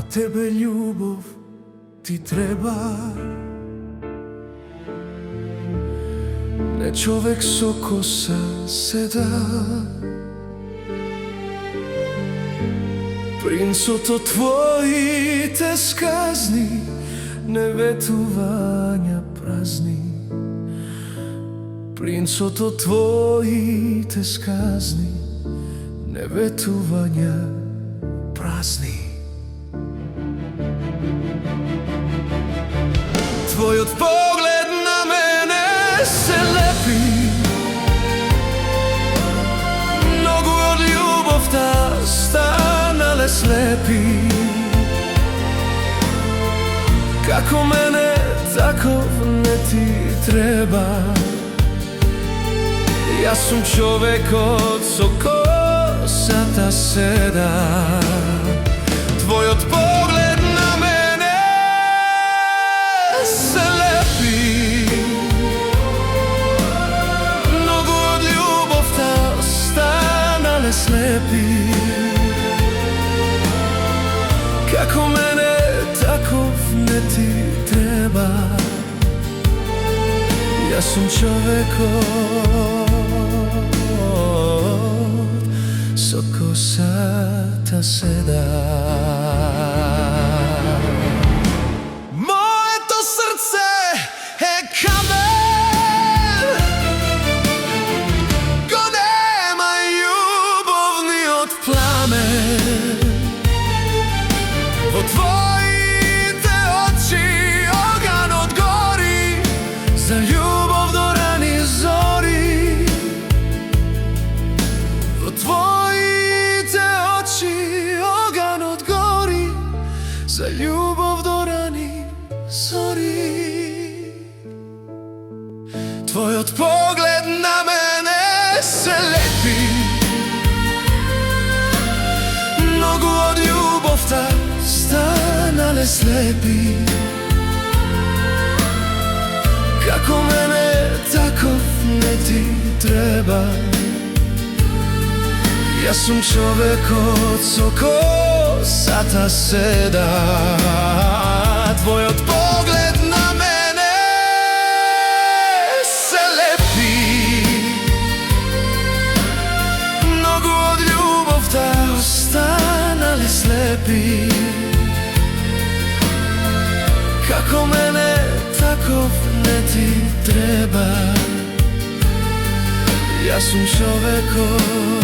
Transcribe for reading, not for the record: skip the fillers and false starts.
тебе љубов ти треба. Не човек со коса седа, принцот од твоите сказни, не ветувања празни. Принцот од твоите сказни, не ветувања празни. Твојот поглед на мене се лепи, многу од љубовта станале слепи. Како мене, таков не ти треба. Јас сум човекот со косата седа. Твојот поглед на мене се лепи, многу од љубовта станале слепи. Како мене, таков не ти треба. Јас сум човекот со косата седа. Моето срце е камен, го нема љубовниот пламен. Во твоите очи оганот гори, за љубов до рани зори. Во твоите очи оганот гори, за љубов до рани зори. Твојот поглед на мене се лепи, многу од љубовта станале слепи. Како мене, таков не ти треба. Јас сум човекот со косата седа. Твојот поглед на мене се лепи, многу од љубовта останале слепи. Како мене, таков не ти треба. Јас сум човекот